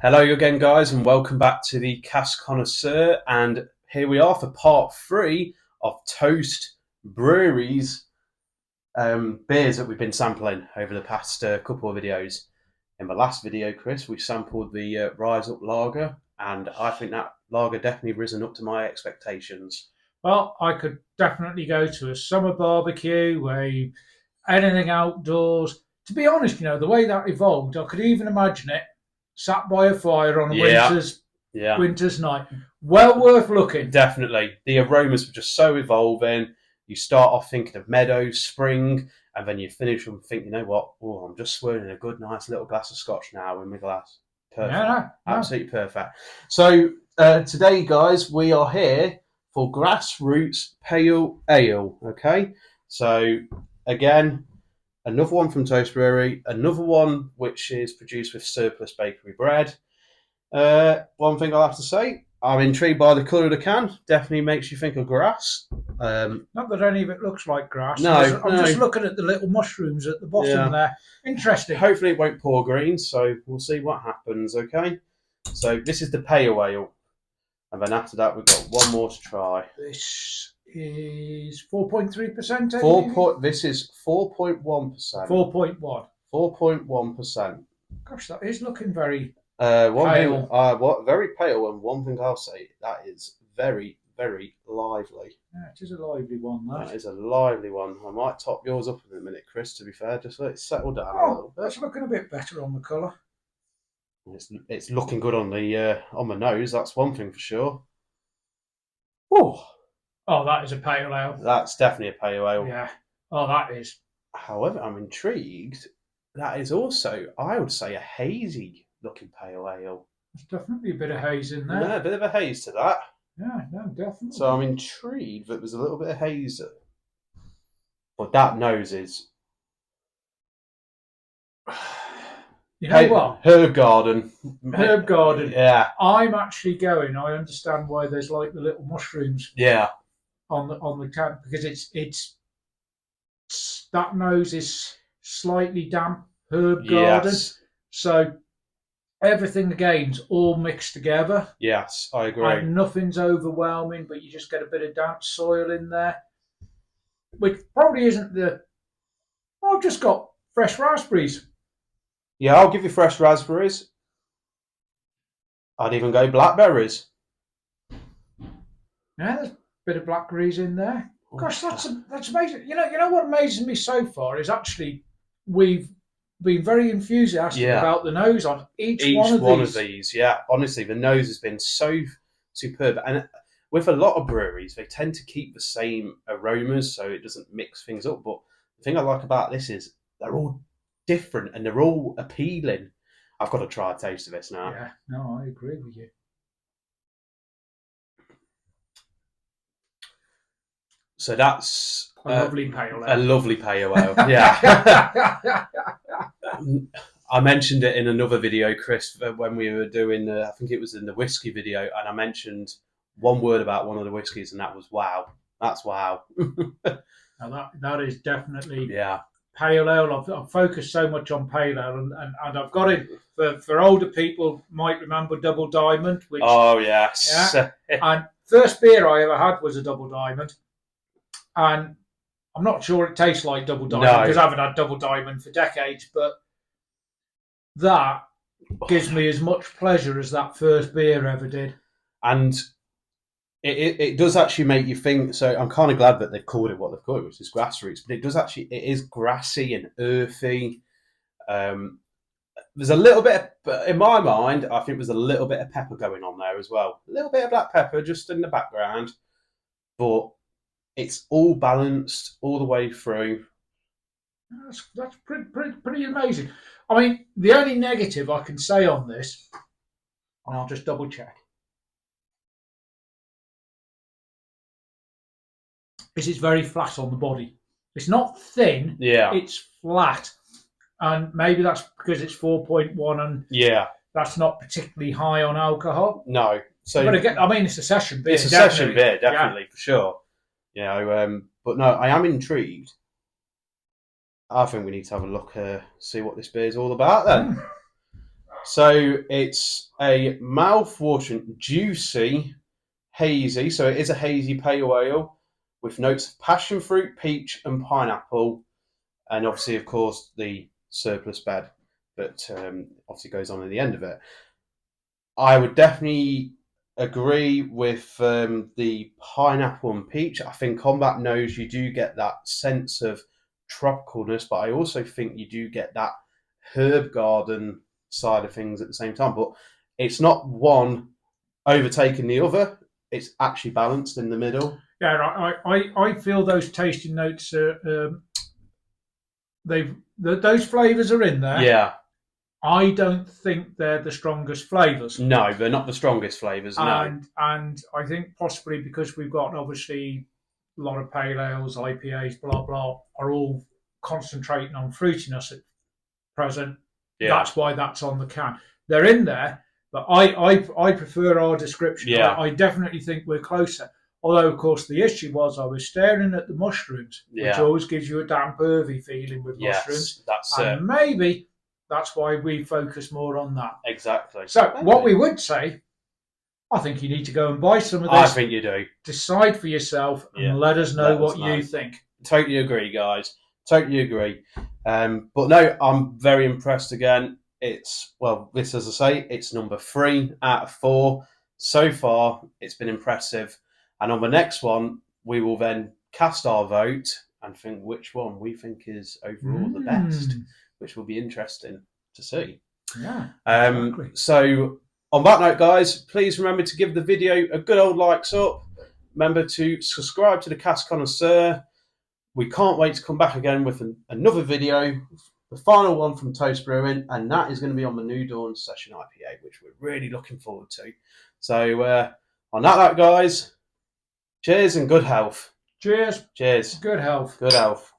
Hello again, guys, and welcome back to the Cask Connoisseur. And here we are for part 3 of Toast Brewery's beers that we've been sampling over the past couple of videos. In the last video, Chris, we sampled the Rise Up Lager, and I think that lager definitely risen up to my expectations. Well, I could definitely go to a summer barbecue where anything outdoors. To be honest, the way that evolved, I could even imagine it sat by a fire on a winter's night. Well worth looking. Definitely. The aromas were just so evolving. You start off thinking of meadows, spring, and then you finish and think, you know what? Oh, I'm just swirling a good, nice little glass of scotch now in my glass. Perfect. Yeah. Absolutely perfect. So today, guys, we are here for Grassroots Pale Ale. Okay. So again, another one from Toast Brewery, another one which is produced with surplus bakery bread. One thing I'll have to say, I'm intrigued by the colour of the can. Definitely makes you think of grass. Not that any of it looks like grass. No, I'm just looking at the little mushrooms at the bottom there. Interesting. Hopefully it won't pour green, so we'll see what happens, okay? So this is the pale ale. And then after that, we've got one more to try. This is 4.3%. This is 4.1%. 4.1. 4.1%. Gosh, that is looking very pale. Very pale, and one thing I'll say, that is very, very lively. Yeah, it is a lively one, That is a lively one. I might top yours up in a minute, Chris, to be fair. Just let it settle down a little bit. That's looking a bit better on the colour. It's looking good on the nose, that's one thing for sure. Oh, that is a pale ale. That's definitely a pale ale. Yeah. Oh, that is. However, I'm intrigued. That is also, I would say, a hazy looking pale ale. There's definitely a bit of haze in there. Yeah, a bit of a haze to that. Yeah, no, definitely. So I'm intrigued that there's a little bit of haze. But that nose is... You know what? Herb garden. Herb garden. Yeah. I'm actually going. I understand why there's like the little mushrooms. Yeah. On the can, because it's that nose is slightly damp. Herb garden. Yes. So everything again's all mixed together. Yes, I agree. And nothing's overwhelming, but you just get a bit of damp soil in there, which probably isn't the. I've just got fresh raspberries. Yeah, I'll give you fresh raspberries. I'd even go blackberries. Yeah, there's a bit of blackberries in there. Gosh, that's amazing. You know what amazes me so far is actually we've been very enthusiastic about the nose on each one of these. Yeah, honestly, the nose has been so superb, and with a lot of breweries, they tend to keep the same aromas, so it doesn't mix things up. But the thing I like about this is they're all different and they're all appealing. I've got to try a taste of this now. Yeah, no, I agree with you. So that's a lovely pale ale. A lovely pale ale, yeah. I mentioned it in another video, Chris, when we were doing, I think it was in the whiskey video, and I mentioned one word about one of the whiskies, and that was wow. That's wow. Now that is definitely pale ale. I've focused so much on pale ale, and I've got it for older people might remember Double Diamond. Which, yes. Yeah, and first beer I ever had was a Double Diamond, and I'm not sure it tastes like Double Diamond because I haven't had Double Diamond for decades, but that gives me as much pleasure as that first beer ever did. And it does actually make you think, so I'm kind of glad that they've called it what they've called it, which is Grassroots, but it is grassy and earthy. There's a little bit, in my mind, I think there's a little bit of pepper going on there as well. A little bit of black pepper just in the background, but it's all balanced all the way through. That's pretty amazing. I mean, the only negative I can say on this, and I'll just double check, is it's very flat on the body. It's not thin. Yeah. It's flat. And maybe that's because it's 4.1 and that's not particularly high on alcohol. No. So, but again, I mean, it's a session beer. It's a session beer, definitely, for sure. But no, I am intrigued. I think we need to have a look, see what this beer is all about then. So it's a mouth-watering, juicy, hazy. So it is a hazy pale ale with notes of passion fruit, peach, and pineapple, and obviously, of course, the surplus bed that obviously goes on at the end of it. I would definitely agree with the pineapple and peach. I think on that nose, you do get that sense of tropicalness, but I also think you do get that herb garden side of things at the same time. But it's not one overtaking the other. It's actually balanced in the middle. Yeah, I feel those tasting notes are those flavours are in there. Yeah. I don't think they're the strongest flavours. No, they're not the strongest flavours. No. And I think possibly because we've got obviously a lot of pale ales, IPAs, blah blah, are all concentrating on fruitiness at present. Yeah. That's why that's on the can. They're in there, but I prefer our description. Yeah. I definitely think we're closer. Although, of course, the issue was I was staring at the mushrooms, which always gives you a damp, earthy feeling with mushrooms. That's and maybe that's why we focus more on that. Exactly. So, what we would say, I think you need to go and buy some of this. I think you do. Decide for yourself and let us know what you think. Totally agree, guys. Totally agree. But no, I'm very impressed again. It's, well, this, as I say, it's number 3 out of 4. So far, it's been impressive. And on the next one, we will then cast our vote and think which one we think is overall the best, which will be interesting to see. Yeah. Exactly. So on that note, guys, please remember to give the video a good old likes up. Remember to subscribe to the Cask Connoisseur. We can't wait to come back again with another video, the final one from Toast Brewing, and that is going to be on the New Dawn Session IPA, which we're really looking forward to. So on that, guys, cheers and good health. Cheers. Cheers. Good health. Good health.